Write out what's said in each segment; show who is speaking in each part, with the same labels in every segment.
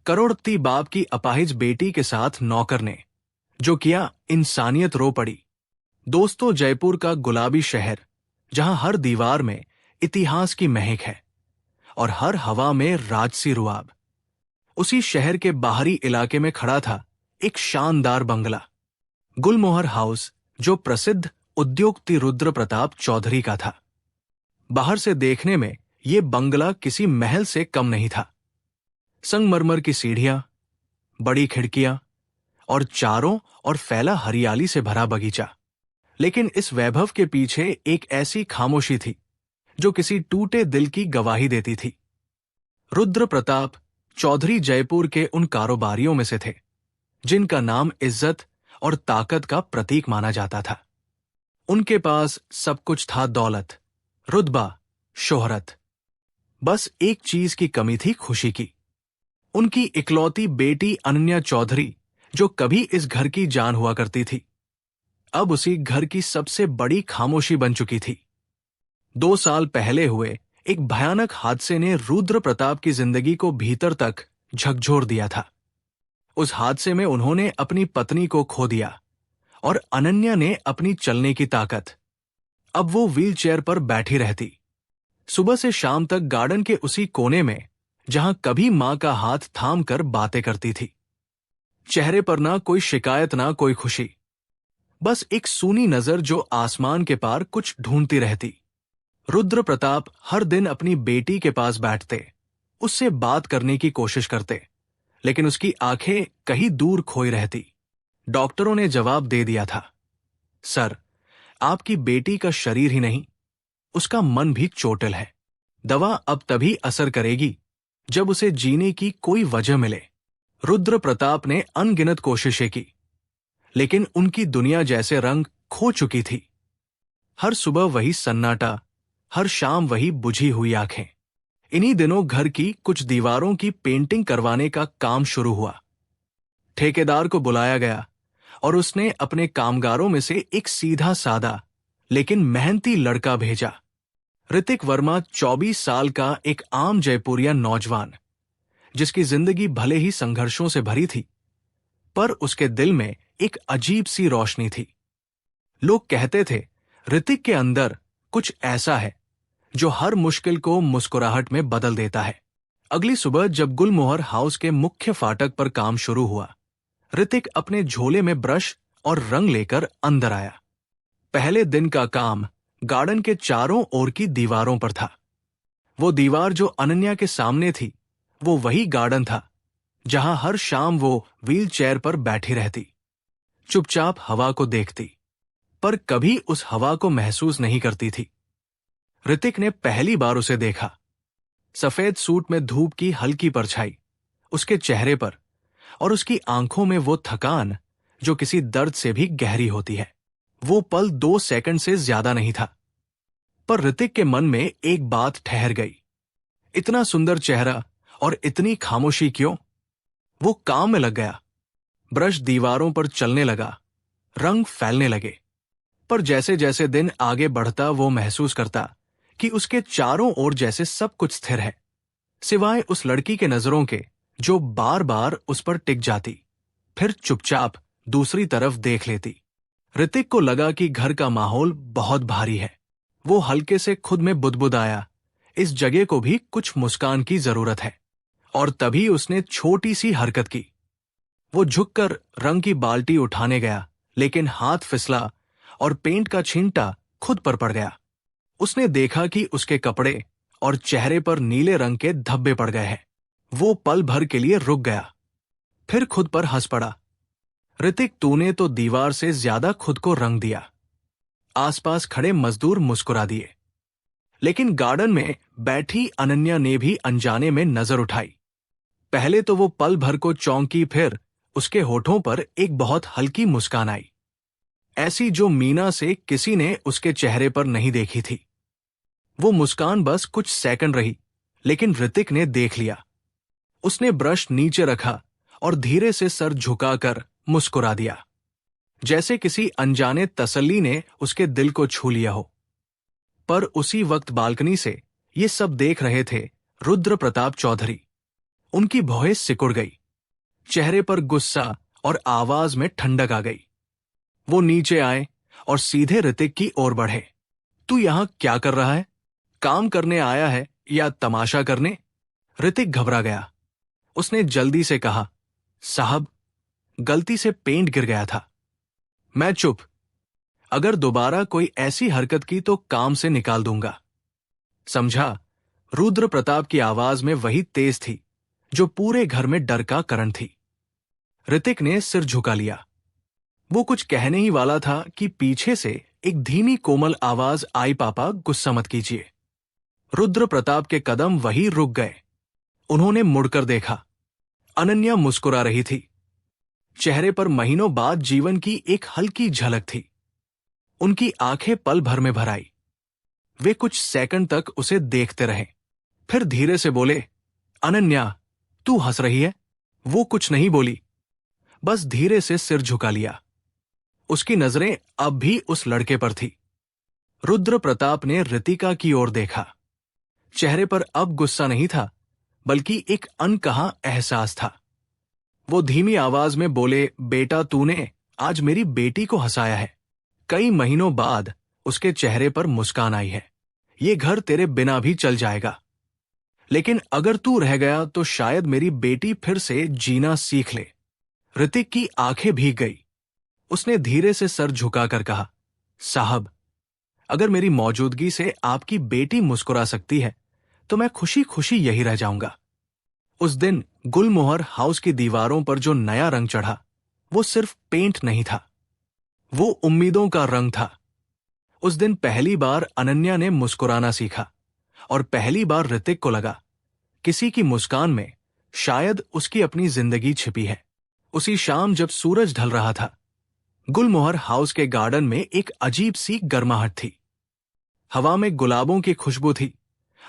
Speaker 1: करोड़पति बाप की अपाहिज बेटी के साथ नौकर ने जो किया, इंसानियत रो पड़ी। दोस्तों, जयपुर का गुलाबी शहर, जहां हर दीवार में इतिहास की महक है और हर हवा में राजसी रुआब, उसी शहर के बाहरी इलाके में खड़ा था एक शानदार बंगला, गुलमोहर हाउस, जो प्रसिद्ध उद्योगपति रुद्र प्रताप चौधरी का था। बाहर से देखने में यह बंगला किसी महल से कम नहीं था। संगमरमर की सीढ़ियां, बड़ी खिड़कियां और चारों ओर फैला हरियाली से भरा बगीचा। लेकिन इस वैभव के पीछे एक ऐसी खामोशी थी जो किसी टूटे दिल की गवाही देती थी। रुद्र प्रताप चौधरी जयपुर के उन कारोबारियों में से थे जिनका नाम इज्जत और ताकत का प्रतीक माना जाता था। उनके पास सब कुछ था, दौलत, रुतबा, शोहरत। बस एक चीज की कमी थी, खुशी की। उनकी इकलौती बेटी अनन्या चौधरी, जो कभी इस घर की जान हुआ करती थी, अब उसी घर की सबसे बड़ी खामोशी बन चुकी थी। 2 साल पहले हुए एक भयानक हादसे ने रुद्र प्रताप की जिंदगी को भीतर तक झकझोर दिया था। उस हादसे में उन्होंने अपनी पत्नी को खो दिया और अनन्या ने अपनी चलने की ताकत। अब वो व्हीलचेयर पर बैठी रहती, सुबह से शाम तक गार्डन के उसी कोने में जहां कभी मां का हाथ थाम कर बातें करती थी। चेहरे पर ना कोई शिकायत, ना कोई खुशी, बस एक सूनी नजर जो आसमान के पार कुछ ढूंढती रहती। रुद्र प्रताप हर दिन अपनी बेटी के पास बैठते, उससे बात करने की कोशिश करते, लेकिन उसकी आंखें कहीं दूर खोई रहती। डॉक्टरों ने जवाब दे दिया था, सर, आपकी बेटी का शरीर ही नहीं, उसका मन भी चोटिल है। दवा अब तभी असर करेगी जब उसे जीने की कोई वजह मिले। रुद्र प्रताप ने अनगिनत कोशिशें की, लेकिन उनकी दुनिया जैसे रंग खो चुकी थी। हर सुबह वही सन्नाटा, हर शाम वही बुझी हुई आंखें। इन्हीं दिनों घर की कुछ दीवारों की पेंटिंग करवाने का काम शुरू हुआ। ठेकेदार को बुलाया गया और उसने अपने कामगारों में से एक सीधा सादा लेकिन मेहनती लड़का भेजा। ऋतिक वर्मा 24 साल का एक आम जयपुरिया नौजवान, जिसकी जिंदगी भले ही संघर्षों से भरी थी, पर उसके दिल में एक अजीब सी रोशनी थी। लोग कहते थे, ऋतिक के अंदर कुछ ऐसा है जो हर मुश्किल को मुस्कुराहट में बदल देता है। अगली सुबह जब गुलमोहर हाउस के मुख्य फाटक पर काम शुरू हुआ, ऋतिक अपने झोले में ब्रश और रंग लेकर अंदर आया। पहले दिन का काम गार्डन के चारों ओर की दीवारों पर था। वो दीवार जो अनन्या के सामने थी, वो वही गार्डन था जहां हर शाम वो व्हील चेयर पर बैठी रहती, चुपचाप हवा को देखती, पर कभी उस हवा को महसूस नहीं करती थी। ऋतिक ने पहली बार उसे देखा। सफेद सूट में धूप की हल्की परछाई उसके चेहरे पर, और उसकी आंखों में वो थकान जो किसी दर्द से भी गहरी होती है। वो पल 2 सेकंड से ज्यादा नहीं था, पर ऋतिक के मन में एक बात ठहर गई। इतना सुंदर चेहरा और इतनी खामोशी क्यों? वो काम में लग गया। ब्रश दीवारों पर चलने लगा, रंग फैलने लगे। पर जैसे जैसे दिन आगे बढ़ता वो महसूस करता कि उसके चारों ओर जैसे सब कुछ स्थिर है, सिवाय उस लड़की के नजरों के जो बार बार उस पर टिक जाती, फिर चुपचाप दूसरी तरफ देख लेती। ऋतिक को लगा कि घर का माहौल बहुत भारी है। वो हल्के से खुद में बुदबुदाया, इस जगह को भी कुछ मुस्कान की जरूरत है। और तभी उसने छोटी सी हरकत की। वो झुककर रंग की बाल्टी उठाने गया, लेकिन हाथ फिसला और पेंट का छींटा खुद पर पड़ गया। उसने देखा कि उसके कपड़े और चेहरे पर नीले रंग के धब्बे पड़ गए हैं। वो पल भर के लिए रुक गया, फिर खुद पर हंस पड़ा। ऋतिक, तूने तो दीवार से ज्यादा खुद को रंग दिया। आसपास खड़े मजदूर मुस्कुरा दिए, लेकिन गार्डन में बैठी अनन्या ने भी अनजाने में नजर उठाई। पहले तो वो पल भर को चौंकी, फिर उसके होठों पर एक बहुत हल्की मुस्कान आई, ऐसी जो मीना से किसी ने उसके चेहरे पर नहीं देखी थी। वो मुस्कान बस कुछ सेकंड रही, लेकिन ऋतिक ने देख लिया। उसने ब्रश नीचे रखा और धीरे से सर झुकाकर मुस्कुरा दिया, जैसे किसी अनजाने तसल्ली ने उसके दिल को छू लिया हो। पर उसी वक्त बालकनी से ये सब देख रहे थे रुद्र प्रताप चौधरी। उनकी भौहें सिकुड़ गई, चेहरे पर गुस्सा और आवाज में ठंडक आ गई। वो नीचे आए और सीधे ऋतिक की ओर बढ़े। तू यहां क्या कर रहा है? काम करने आया है या तमाशा करने? ऋतिक घबरा गया। उसने जल्दी से कहा, साहब, गलती से पेंट गिर गया था। मैं चुप। अगर दोबारा कोई ऐसी हरकत की तो काम से निकाल दूंगा, समझा? रुद्र प्रताप की आवाज में वही तेज थी जो पूरे घर में डर का कारण थी। ऋतिक ने सिर झुका लिया। वो कुछ कहने ही वाला था कि पीछे से एक धीमी कोमल आवाज आई, पापा गुस्सा मत कीजिए। रुद्र प्रताप के कदम वहीं रुक गए। उन्होंने मुड़कर देखा। अनन्या मुस्कुरा रही थी। चेहरे पर महीनों बाद जीवन की एक हल्की झलक थी। उनकी आंखें पल भर में भर आई। वे कुछ सेकंड तक उसे देखते रहे, फिर धीरे से बोले, अनन्या, तू हंस रही है? वो कुछ नहीं बोली, बस धीरे से सिर झुका लिया। उसकी नजरें अब भी उस लड़के पर थी। रुद्र प्रताप ने ऋतिका की ओर देखा। चेहरे पर अब गुस्सा नहीं था, बल्कि एक अनकहा एहसास था। वो धीमी आवाज में बोले, बेटा, तूने आज मेरी बेटी को हंसाया है। कई महीनों बाद उसके चेहरे पर मुस्कान आई है। ये घर तेरे बिना भी चल जाएगा, लेकिन अगर तू रह गया तो शायद मेरी बेटी फिर से जीना सीख ले। ऋतिक की आंखें भीग गई। उसने धीरे से सर झुकाकर कहा, साहब, अगर मेरी मौजूदगी से आपकी बेटी मुस्कुरा सकती है तो मैं खुशी खुशी यही रह जाऊंगा। उस दिन गुलमोहर हाउस की दीवारों पर जो नया रंग चढ़ा, वो सिर्फ पेंट नहीं था, वो उम्मीदों का रंग था। उस दिन पहली बार अनन्या ने मुस्कुराना सीखा, और पहली बार ऋतिक को लगा किसी की मुस्कान में शायद उसकी अपनी जिंदगी छिपी है। उसी शाम जब सूरज ढल रहा था, गुलमोहर हाउस के गार्डन में एक अजीब सी गर्माहट थी। हवा में गुलाबों की खुशबू थी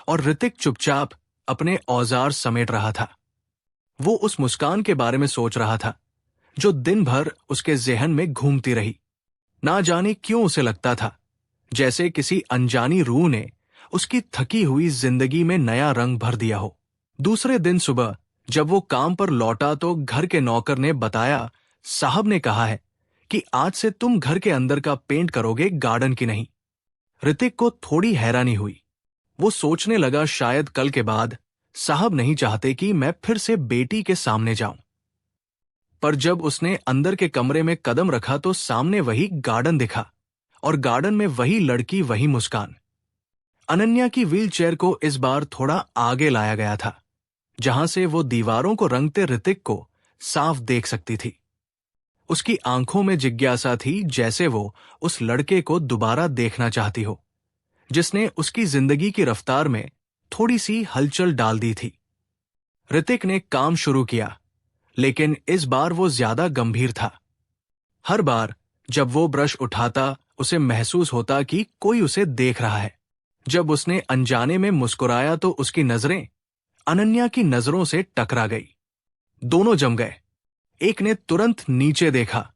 Speaker 1: और ऋतिक चुपचाप अपने औजार समेट रहा था। वो उस मुस्कान के बारे में सोच रहा था जो दिन भर उसके जेहन में घूमती रही। ना जाने क्यों उसे लगता था जैसे किसी अनजानी रूह ने उसकी थकी हुई जिंदगी में नया रंग भर दिया हो। दूसरे दिन सुबह जब वो काम पर लौटा तो घर के नौकर ने बताया, साहब ने कहा है कि आज से तुम घर के अंदर का पेंट करोगे, गार्डन की नहीं। ऋतिक को थोड़ी हैरानी हुई। वो सोचने लगा शायद कल के बाद साहब नहीं चाहते कि मैं फिर से बेटी के सामने जाऊं। पर जब उसने अंदर के कमरे में कदम रखा तो सामने वही गार्डन दिखा, और गार्डन में वही लड़की, वही मुस्कान। अनन्या की व्हीलचेयर को इस बार थोड़ा आगे लाया गया था, जहां से वो दीवारों को रंगते ऋतिक को साफ देख सकती थी। उसकी आंखों में जिज्ञासा थी, जैसे वो उस लड़के को दोबारा देखना चाहती हो जिसने उसकी जिंदगी की रफ्तार में थोड़ी सी हलचल डाल दी थी। ऋतिक ने काम शुरू किया, लेकिन इस बार वो ज्यादा गंभीर था। हर बार जब वो ब्रश उठाता उसे महसूस होता कि कोई उसे देख रहा है। जब उसने अनजाने में मुस्कुराया तो उसकी नजरें अनन्या की नजरों से टकरा गई। दोनों जम गए। एक ने तुरंत नीचे देखा,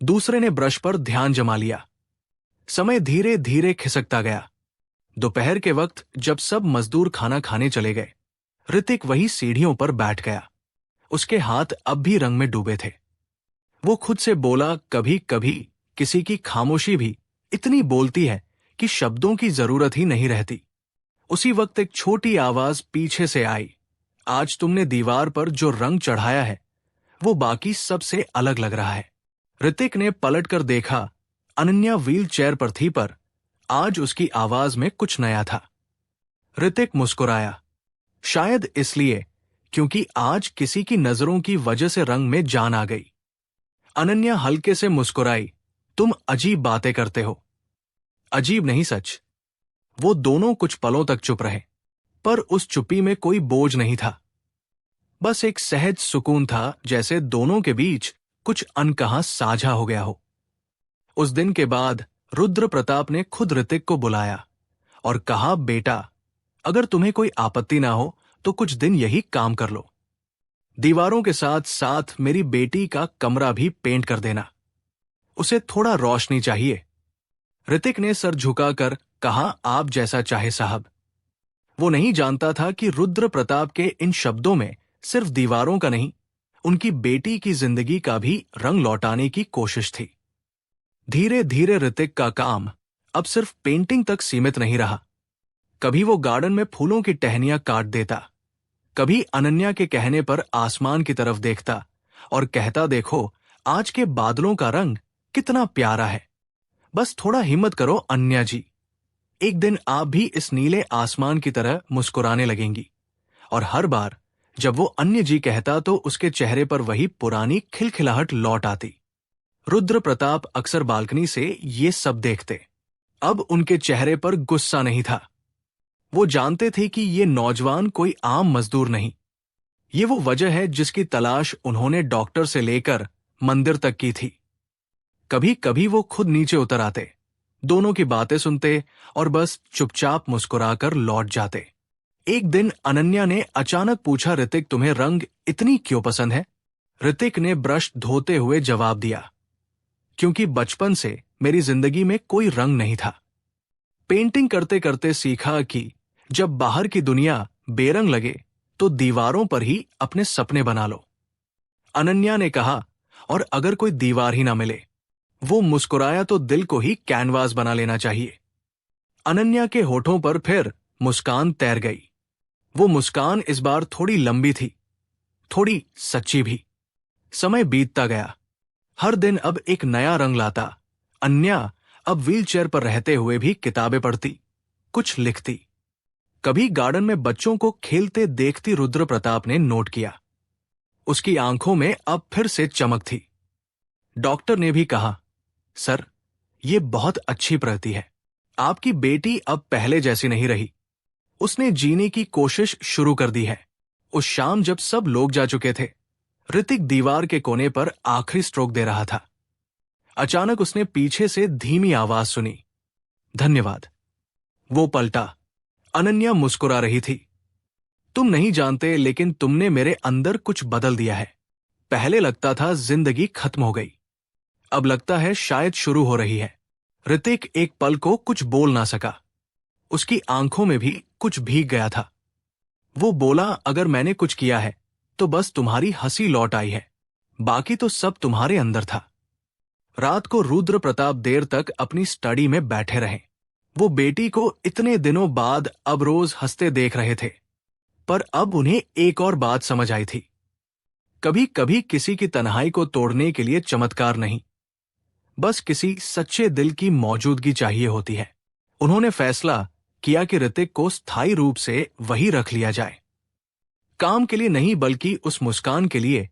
Speaker 1: दूसरे ने ब्रश पर ध्यान जमा लिया। समय धीरे धीरे खिसकता गया। दोपहर के वक्त जब सब मजदूर खाना खाने चले गए, ऋतिक वही सीढ़ियों पर बैठ गया। उसके हाथ अब भी रंग में डूबे थे। वो खुद से बोला, कभी कभी किसी की खामोशी भी इतनी बोलती है कि शब्दों की जरूरत ही नहीं रहती। उसी वक्त एक छोटी आवाज पीछे से आई, आज तुमने दीवार पर जो रंग चढ़ाया है वो बाकी सबसे अलग लग रहा है। ऋतिक ने पलटकर देखा। अनन्या व्हील चेयर पर थी, पर आज उसकी आवाज में कुछ नया था। ऋतिक मुस्कुराया, शायद इसलिए क्योंकि आज किसी की नजरों की वजह से रंग में जान आ गई। अनन्या हल्के से मुस्कुराई, तुम अजीब बातें करते हो। अजीब नहीं, सच। वो दोनों कुछ पलों तक चुप रहे, पर उस चुप्पी में कोई बोझ नहीं था, बस एक सहज सुकून था, जैसे दोनों के बीच कुछ अनकहा साझा हो गया हो। उस दिन के बाद रुद्र प्रताप ने खुद ऋतिक को बुलाया और कहा, बेटा, अगर तुम्हें कोई आपत्ति ना हो तो कुछ दिन यही काम कर लो। दीवारों के साथ साथ मेरी बेटी का कमरा भी पेंट कर देना, उसे थोड़ा रोशनी चाहिए। ऋतिक ने सर झुकाकर कहा, आप जैसा चाहे साहब। वो नहीं जानता था कि रुद्र प्रताप के इन शब्दों में सिर्फ दीवारों का नहीं, उनकी बेटी की जिंदगी का भी रंग लौटाने की कोशिश थी। धीरे धीरे ऋतिक का काम अब सिर्फ पेंटिंग तक सीमित नहीं रहा। कभी वो गार्डन में फूलों की टहनियां काट देता, कभी अनन्या के कहने पर आसमान की तरफ देखता और कहता, देखो आज के बादलों का रंग कितना प्यारा है, बस थोड़ा हिम्मत करो अन्या जी, एक दिन आप भी इस नीले आसमान की तरह मुस्कुराने लगेंगी। और हर बार जब वो अन्य जी कहता तो उसके चेहरे पर वही पुरानी खिलखिलाहट लौट आती। रुद्र प्रताप अक्सर बालकनी से ये सब देखते। अब उनके चेहरे पर गुस्सा नहीं था। वो जानते थे कि ये नौजवान कोई आम मजदूर नहीं, ये वो वजह है जिसकी तलाश उन्होंने डॉक्टर से लेकर मंदिर तक की थी। कभी कभी वो खुद नीचे उतर आते, दोनों की बातें सुनते और बस चुपचाप मुस्कुराकर लौट जाते। एक दिन अनन्या ने अचानक पूछा, ऋतिक तुम्हें रंग इतनी क्यों पसंद है? ऋतिक ने ब्रश धोते हुए जवाब दिया, क्योंकि बचपन से मेरी जिंदगी में कोई रंग नहीं था। पेंटिंग करते करते सीखा कि जब बाहर की दुनिया बेरंग लगे तो दीवारों पर ही अपने सपने बना लो। अनन्या ने कहा, और अगर कोई दीवार ही ना मिले? वो मुस्कुराया, तो दिल को ही कैनवास बना लेना चाहिए। अनन्या के होठों पर फिर मुस्कान तैर गई। वो मुस्कान इस बार थोड़ी लंबी थी, थोड़ी सच्ची भी। समय बीतता गया, हर दिन अब एक नया रंग लाता। अन्या अब व्हीलचेयर पर रहते हुए भी किताबें पढ़ती, कुछ लिखती। कभी गार्डन में बच्चों को खेलते देखती रुद्र प्रताप ने नोट किया। उसकी आंखों में अब फिर से चमक थी। डॉक्टर ने भी कहा, सर ये बहुत अच्छी प्रगति है, आपकी बेटी अब पहले जैसी नहीं रही, उसने जीने की कोशिश शुरू कर दी है। उस शाम जब सब लोग जा चुके थे, ऋतिक दीवार के कोने पर आखिरी स्ट्रोक दे रहा था। अचानक उसने पीछे से धीमी आवाज सुनी, धन्यवाद। वो पलटा, अनन्या मुस्कुरा रही थी। तुम नहीं जानते, लेकिन तुमने मेरे अंदर कुछ बदल दिया है। पहले लगता था जिंदगी खत्म हो गई, अब लगता है शायद शुरू हो रही है। ऋतिक एक पल को कुछ बोल ना सका, उसकी आंखों में भी कुछ भीग गया था। वो बोला, अगर मैंने कुछ किया है तो बस तुम्हारी हंसी लौट आई है, बाकी तो सब तुम्हारे अंदर था। रात को रुद्र प्रताप देर तक अपनी स्टडी में बैठे रहे। वो बेटी को इतने दिनों बाद अब रोज हंसते देख रहे थे, पर अब उन्हें एक और बात समझ आई थी। कभी कभी किसी की तन्हाई को तोड़ने के लिए चमत्कार नहीं, बस किसी सच्चे दिल की मौजूदगी चाहिए होती है। उन्होंने फैसला किया कि ऋतिक को स्थायी रूप से वही रख लिया जाए, काम के लिए नहीं बल्कि उस मुस्कान के लिए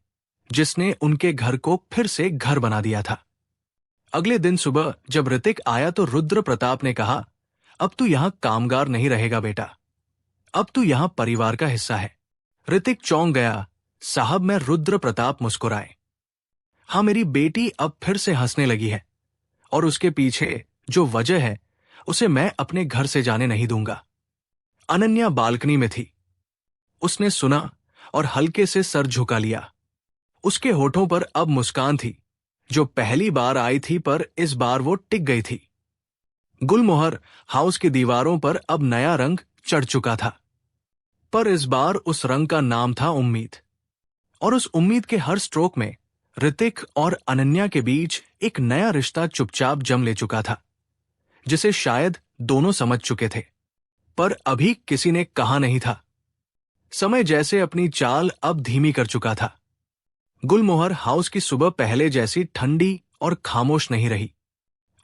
Speaker 1: जिसने उनके घर को फिर से घर बना दिया था। अगले दिन सुबह जब ऋतिक आया तो रुद्र प्रताप ने कहा, अब तू यहां कामगार नहीं रहेगा बेटा, अब तू यहां परिवार का हिस्सा है। ऋतिक चौंक गया, साहब मैं? रुद्र प्रताप मुस्कुराए, हाँ मेरी बेटी अब फिर से हंसने लगी है, और उसके पीछे जो वजह है उसे मैं अपने घर से जाने नहीं दूंगा। अनन्या बालकनी में थी, उसने सुना और हल्के से सर झुका लिया। उसके होठों पर अब मुस्कान थी, जो पहली बार आई थी, पर इस बार वो टिक गई थी। गुलमोहर हाउस की दीवारों पर अब नया रंग चढ़ चुका था, पर इस बार उस रंग का नाम था उम्मीद। और उस उम्मीद के हर स्ट्रोक में ऋतिक और अनन्या के बीच एक नया रिश्ता चुपचाप जम ले चुका था, जिसे शायद दोनों समझ चुके थे, पर अभी किसी ने कहा नहीं था। समय जैसे अपनी चाल अब धीमी कर चुका था। गुलमोहर हाउस की सुबह पहले जैसी ठंडी और खामोश नहीं रही।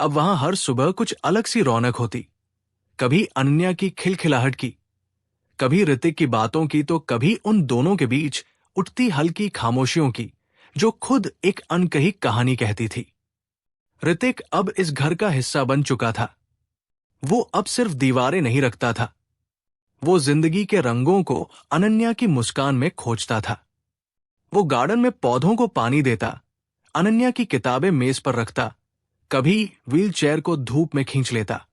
Speaker 1: अब वहां हर सुबह कुछ अलग सी रौनक होती, कभी अनन्या की खिलखिलाहट की, कभी ऋतिक की बातों की, तो कभी उन दोनों के बीच उठती हल्की खामोशियों की, जो खुद एक अनकही कहानी कहती थी। ऋतिक अब इस घर का हिस्सा बन चुका था। वो अब सिर्फ दीवारें नहीं रखता था, वो जिंदगी के रंगों को अनन्या की मुस्कान में खोजता था। वो गार्डन में पौधों को पानी देता, अनन्या की किताबें मेज पर रखता, कभी व्हीलचेयर को धूप में खींच लेता,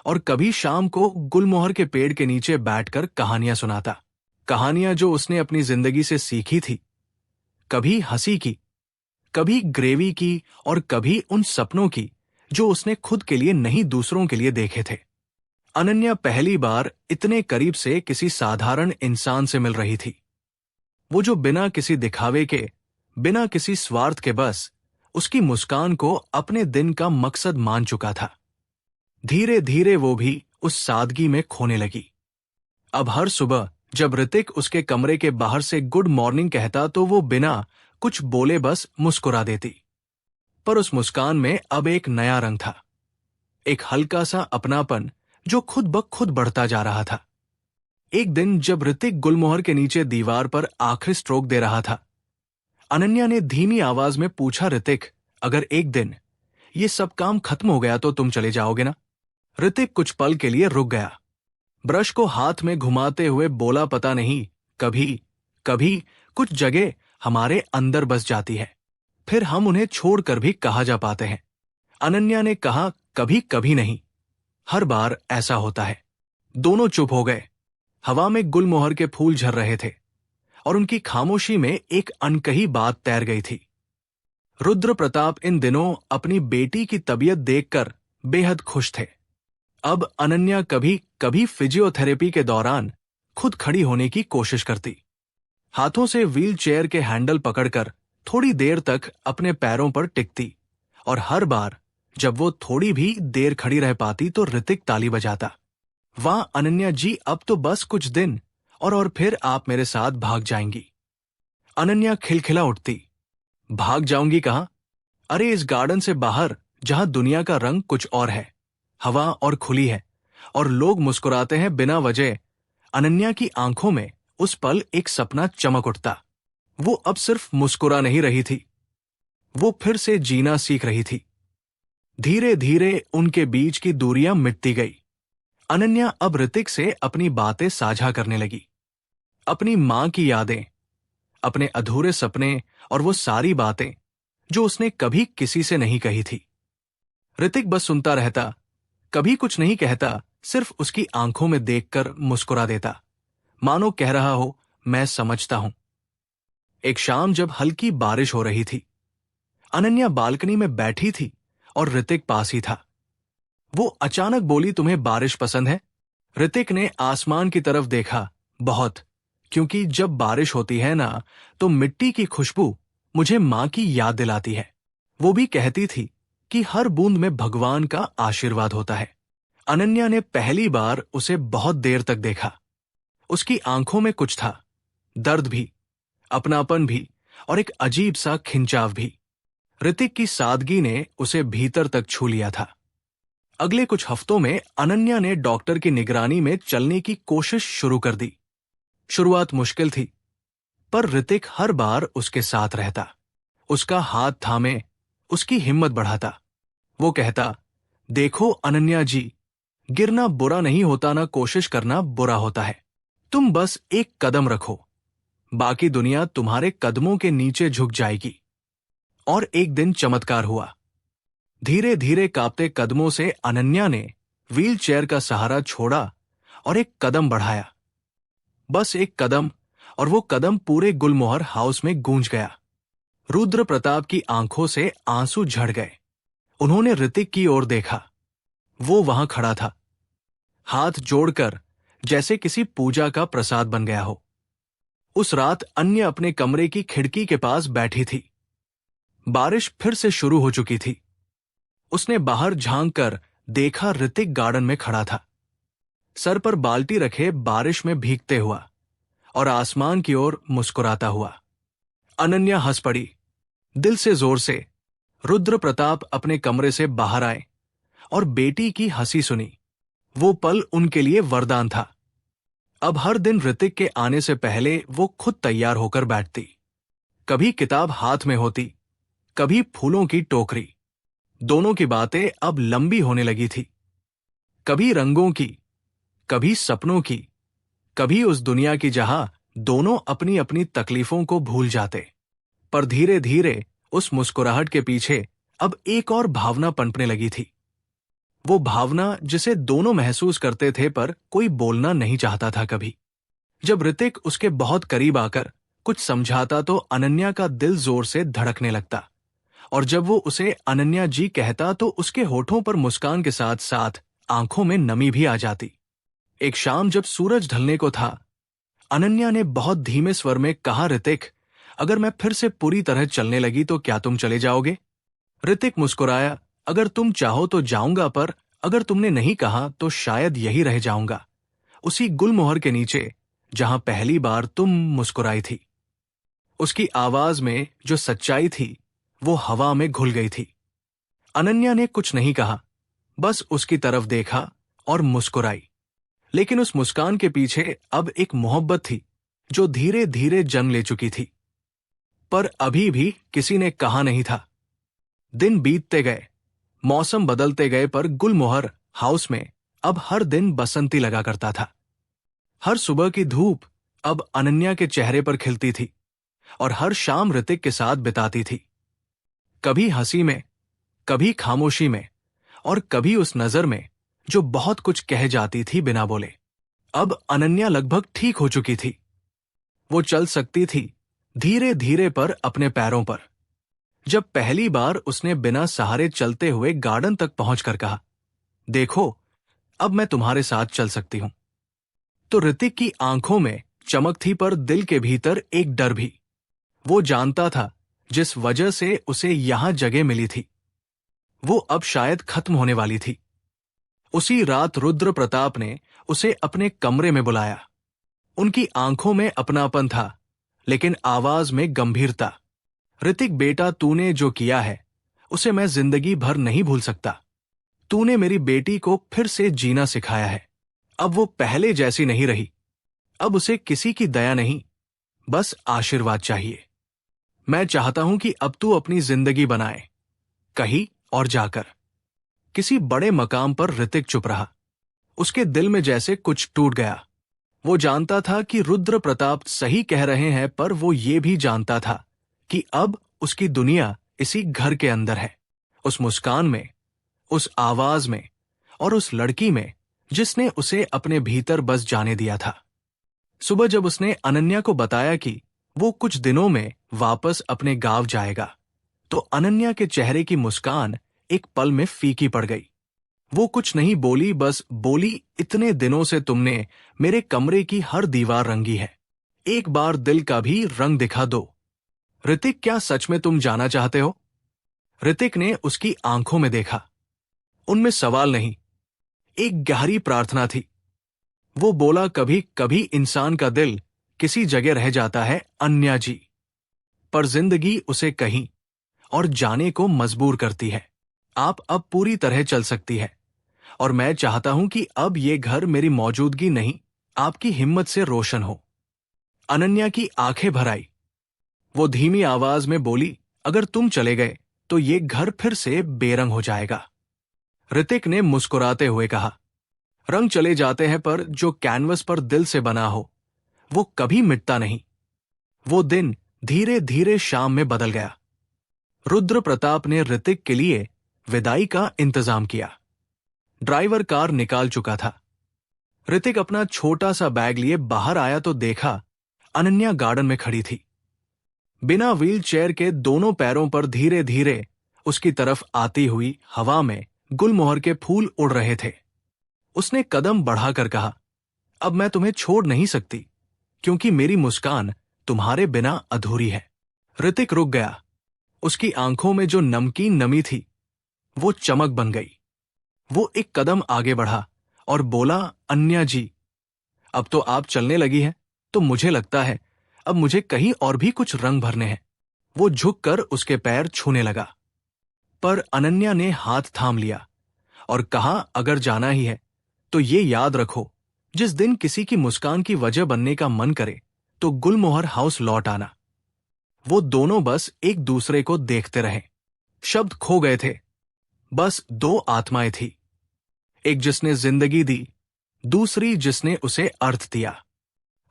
Speaker 1: और कभी शाम को गुलमोहर के पेड़ के नीचे बैठकर कहानियां सुनाता। कहानियां जो उसने अपनी जिंदगी से सीखी थी, कभी हंसी की, कभी ग्रेवी की, और कभी उन सपनों की जो उसने खुद के लिए नहीं दूसरों के लिए देखे थे। अनन्या पहली बार इतने करीब से किसी साधारण इंसान से मिल रही थी। वो जो बिना किसी दिखावे के, बिना किसी स्वार्थ के बस उसकी मुस्कान को अपने दिन का मकसद मान चुका था। धीरे धीरे वो भी उस सादगी में खोने लगी। अब हर सुबह जब ऋतिक उसके कमरे के बाहर से गुड मॉर्निंग कहता तो वो बिना कुछ बोले बस मुस्कुरा देती। पर उस मुस्कान में अब एक नया रंग था, एक हल्का सा अपनापन जो खुद ब खुद बढ़ता जा रहा था। एक दिन जब ऋतिक गुलमोहर के नीचे दीवार पर आखिरी स्ट्रोक दे रहा था, अनन्या ने धीमी आवाज में पूछा, ऋतिक, अगर एक दिन ये सब काम खत्म हो गया तो तुम चले जाओगे ना? ऋतिक कुछ पल के लिए रुक गया, ब्रश को हाथ में घुमाते हुए बोला, पता नहीं, कभी कभी कुछ जगह हमारे अंदर बस जाती है, फिर हम उन्हें छोड़कर भी कहा जा पाते हैं। अनन्या ने कहा, कभी कभी नहीं, हर बार ऐसा होता है। दोनों चुप हो गए। हवा में गुलमोहर के फूल झर रहे थे और उनकी खामोशी में एक अनकही बात तैर गई थी। रुद्र प्रताप इन दिनों अपनी बेटी की तबीयत देखकर बेहद खुश थे। अब अनन्या कभी कभी फिजियोथेरेपी के दौरान खुद खड़ी होने की कोशिश करती, हाथों से व्हील चेयर के हैंडल पकड़कर थोड़ी देर तक अपने पैरों पर टिकती, और हर बार जब वो थोड़ी भी देर खड़ी रह पाती तो ऋतिक ताली बजाता, वाह अनन्या जी, अब तो बस कुछ दिन और फिर आप मेरे साथ भाग जाएंगी। अनन्या खिलखिला उठती, भाग जाऊंगी कहां? अरे इस गार्डन से बाहर जहां दुनिया का रंग कुछ और है, हवा और खुली है और लोग मुस्कुराते हैं बिना वजह। अनन्या की आंखों में उस पल एक सपना चमक उठता। वो अब सिर्फ मुस्कुरा नहीं रही थी, वो फिर से जीना सीख रही थी। धीरे धीरे उनके बीच की दूरियां मिटती गई। अनन्या अब ऋतिक से अपनी बातें साझा करने लगी, अपनी मां की यादें, अपने अधूरे सपने और वो सारी बातें जो उसने कभी किसी से नहीं कही थी। ऋतिक बस सुनता रहता, कभी कुछ नहीं कहता, सिर्फ उसकी आंखों में देखकर मुस्कुरा देता, मानो कह रहा हो, मैं समझता हूं। एक शाम जब हल्की बारिश हो रही थी, अनन्या बालकनी में बैठी थी और ऋतिक पास ही था। वो अचानक बोली, तुम्हें बारिश पसंद है? ऋतिक ने आसमान की तरफ देखा, बहुत, क्योंकि जब बारिश होती है ना तो मिट्टी की खुशबू मुझे मां की याद दिलाती है। वो भी कहती थी कि हर बूंद में भगवान का आशीर्वाद होता है। अनन्या ने पहली बार उसे बहुत देर तक देखा। उसकी आंखों में कुछ था, दर्द भी, अपनापन भी और एक अजीब सा खिंचाव भी। ऋतिक की सादगी ने उसे भीतर तक छू लिया था। अगले कुछ हफ्तों में अनन्या ने डॉक्टर की निगरानी में चलने की कोशिश शुरू कर दी। शुरुआत मुश्किल थी, पर ऋतिक हर बार उसके साथ रहता, उसका हाथ थामे उसकी हिम्मत बढ़ाता। वो कहता, देखो अनन्या जी, गिरना बुरा नहीं होता ना, कोशिश करना बुरा होता है। तुम बस एक कदम रखो, बाकी दुनिया तुम्हारे कदमों के नीचे झुक जाएगी। और एक दिन चमत्कार हुआ। धीरे धीरे कांपते कदमों से अनन्या ने व्हील चेयर का सहारा छोड़ा और एक कदम बढ़ाया, बस एक कदम, और वो कदम पूरे गुलमोहर हाउस में गूंज गया। रुद्र प्रताप की आंखों से आंसू झड़ गए। उन्होंने ऋतिक की ओर देखा। वो वहां खड़ा था, हाथ जोड़कर, जैसे किसी पूजा का प्रसाद बन गया हो। उस रात अन्य अपने कमरे की खिड़की के पास बैठी थी। बारिश फिर से शुरू हो चुकी थी। उसने बाहर झांक कर देखा, ऋतिक गार्डन में खड़ा था, सर पर बाल्टी रखे, बारिश में भीगते हुआ और आसमान की ओर मुस्कुराता हुआ। अनन्या हंस पड़ी, दिल से, जोर से। रुद्र प्रताप अपने कमरे से बाहर आए और बेटी की हंसी सुनी। वो पल उनके लिए वरदान था। अब हर दिन ऋतिक के आने से पहले वो खुद तैयार होकर बैठती, कभी किताब हाथ में होती, कभी फूलों की टोकरी। दोनों की बातें अब लंबी होने लगी थी, कभी रंगों की, कभी सपनों की, कभी उस दुनिया की जहां दोनों अपनी अपनी तकलीफों को भूल जाते। पर धीरे धीरे उस मुस्कुराहट के पीछे अब एक और भावना पनपने लगी थी। वो भावना जिसे दोनों महसूस करते थे पर कोई बोलना नहीं चाहता था। कभी जब ऋतिक उसके बहुत करीब आकर कुछ समझाता तो अनन्या का दिल जोर से धड़कने लगता, और जब वो उसे अनन्या जी कहता तो उसके होठों पर मुस्कान के साथ साथ आंखों में नमी भी आ जाती। एक शाम जब सूरज ढलने को था, अनन्या ने बहुत धीमे स्वर में कहा, ऋतिक, अगर मैं फिर से पूरी तरह चलने लगी तो क्या तुम चले जाओगे? ऋतिक मुस्कुराया, अगर तुम चाहो तो जाऊंगा, पर अगर तुमने नहीं कहा तो शायद यही रह जाऊंगा, उसी गुलमोहर के नीचे जहां पहली बार तुम मुस्कुराई थी। उसकी आवाज में जो सच्चाई थी वो हवा में घुल गई थी। अनन्या ने कुछ नहीं कहा, बस उसकी तरफ देखा और मुस्कुराई। लेकिन उस मुस्कान के पीछे अब एक मोहब्बत थी जो धीरे धीरे जन्म ले चुकी थी। पर अभी भी किसी ने कहा नहीं था। दिन बीतते गए, मौसम बदलते गए, पर गुलमोहर हाउस में अब हर दिन बसंती लगा करता था। हर सुबह की धूप अब अनन्या के चेहरे पर खिलती थी और हर शाम ऋतिक के साथ बिताती थी। कभी हंसी में, कभी खामोशी में, और कभी उस नजर में जो बहुत कुछ कह जाती थी बिना बोले। अब अनन्या लगभग ठीक हो चुकी थी। वो चल सकती थी, धीरे धीरे पर अपने पैरों पर। जब पहली बार उसने बिना सहारे चलते हुए गार्डन तक पहुंचकर कहा, देखो, अब मैं तुम्हारे साथ चल सकती हूं, तो ऋतिक की आंखों में चमक थी, पर दिल के भीतर एक डर भी। वो जानता था जिस वजह से उसे यहां जगह मिली थी वो अब शायद खत्म होने वाली थी। उसी रात रुद्र प्रताप ने उसे अपने कमरे में बुलाया। उनकी आंखों में अपनापन था, लेकिन आवाज में गंभीरता। ऋतिक बेटा, तूने जो किया है उसे मैं जिंदगी भर नहीं भूल सकता। तूने मेरी बेटी को फिर से जीना सिखाया है। अब वो पहले जैसी नहीं रही। अब उसे किसी की दया नहीं, बस आशीर्वाद चाहिए। मैं चाहता हूं कि अब तू अपनी जिंदगी बनाए, कहीं और जाकर। किसी बड़े मकाम पर ऋतिक चुप रहा। उसके दिल में जैसे कुछ टूट गया। वो जानता था कि रुद्र प्रताप सही कह रहे हैं, पर वो ये भी जानता था कि अब उसकी दुनिया इसी घर के अंदर है। उस मुस्कान में, उस आवाज में, और उस लड़की में जिसने उसे अपने भीतर बस जाने दिया था। सुबह जब उसने अनन्या को बताया कि वो कुछ दिनों में वापस अपने गांव जाएगा, तो अनन्या के चेहरे की मुस्कान एक पल में फीकी पड़ गई। वो कुछ नहीं बोली, बस बोली, इतने दिनों से तुमने मेरे कमरे की हर दीवार रंगी है, एक बार दिल का भी रंग दिखा दो। ऋतिक, क्या सच में तुम जाना चाहते हो? ऋतिक ने उसकी आंखों में देखा। उनमें सवाल नहीं, एक गहरी प्रार्थना थी। वो बोला, कभी कभी इंसान का दिल किसी जगह रह जाता है अन्या जी, पर जिंदगी उसे कहीं और जाने को मजबूर करती है। आप अब पूरी तरह चल सकती है, और मैं चाहता हूं कि अब ये घर मेरी मौजूदगी नहीं, आपकी हिम्मत से रोशन हो। अनन्या की आंखें भर आई। वो धीमी आवाज में बोली, अगर तुम चले गए तो ये घर फिर से बेरंग हो जाएगा। ऋतिक ने मुस्कुराते हुए कहा, रंग चले जाते हैं, पर जो कैनवस पर दिल से बना हो वो कभी मिटता नहीं। वो दिन धीरे धीरे शाम में बदल गया। रुद्र प्रताप ने ऋतिक के लिए विदाई का इंतजाम किया। ड्राइवर कार निकाल चुका था। ऋतिक अपना छोटा सा बैग लिए बाहर आया तो देखा अनन्या गार्डन में खड़ी थी। बिना व्हील चेयर के दोनों पैरों पर धीरे धीरे उसकी तरफ आती हुई हवा में गुलमोहर के फूल उड़ रहे थे। उसने कदम बढ़ाकर कहा, अब मैं तुम्हें छोड़ नहीं सकती, क्योंकि मेरी मुस्कान तुम्हारे बिना अधूरी है। ऋतिक रुक गया। उसकी आंखों में जो नमकीन नमी थी वो चमक बन गई। वो एक कदम आगे बढ़ा और बोला, अन्या जी, अब तो आप चलने लगी हैं, तो मुझे लगता है अब मुझे कहीं और भी कुछ रंग भरने हैं। वो झुककर उसके पैर छूने लगा, पर अनन्या ने हाथ थाम लिया और कहा, अगर जाना ही है तो ये याद रखो, जिस दिन किसी की मुस्कान की वजह बनने का मन करे तो गुलमोहर हाउस लौट आना। वो दोनों बस एक दूसरे को देखते रहे। शब्द खो गए थे। बस दो आत्माएं थी, एक जिसने जिंदगी दी, दूसरी जिसने उसे अर्थ दिया।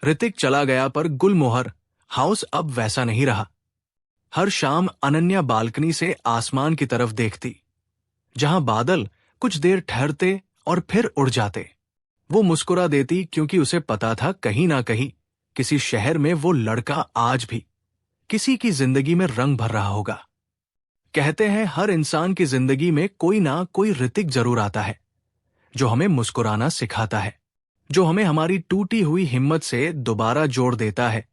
Speaker 1: ऋतिक चला गया, पर गुलमोहर हाउस अब वैसा नहीं रहा। हर शाम अनन्या बालकनी से आसमान की तरफ देखती, जहां बादल कुछ देर ठहरते और फिर उड़ जाते। वो मुस्कुरा देती, क्योंकि उसे पता था कहीं ना कहीं किसी शहर में वो लड़का आज भी किसी की जिंदगी में रंग भर रहा होगा। कहते हैं हर इंसान की जिंदगी में कोई ना कोई ऋतिक जरूर आता है, जो हमें मुस्कुराना सिखाता है। जो हमें हमारी टूटी हुई हिम्मत से दोबारा जोड़ देता है।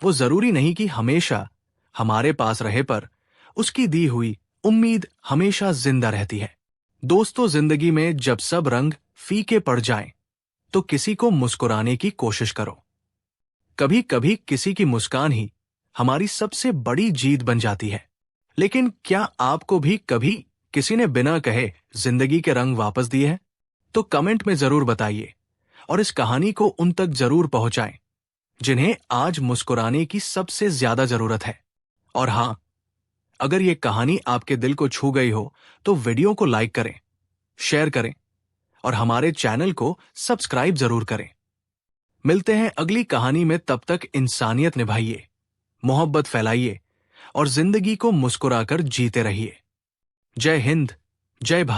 Speaker 1: वो जरूरी नहीं कि हमेशा हमारे पास रहे, पर उसकी दी हुई उम्मीद हमेशा जिंदा रहती है। दोस्तों, जिंदगी में जब सब रंग फीके पड़ जाएं, तो किसी को मुस्कुराने की कोशिश करो। कभी कभी किसी की मुस्कान ही हमारी सबसे बड़ी जीत बन जाती है। लेकिन क्या आपको भी कभी किसी ने बिना कहे जिंदगी के रंग वापस दिए हैं? तो कमेंट में जरूर बताइए और इस कहानी को उन तक जरूर पहुंचाएं जिन्हें आज मुस्कुराने की सबसे ज्यादा जरूरत है। और हां, अगर ये कहानी आपके दिल को छू गई हो तो वीडियो को लाइक करें, शेयर करें और हमारे चैनल को सब्सक्राइब जरूर करें। मिलते हैं अगली कहानी में, तब तक इंसानियत निभाइए, मोहब्बत फैलाइए और जिंदगी को मुस्कुराकर जीते रहिए। जय हिंद, जय भारत।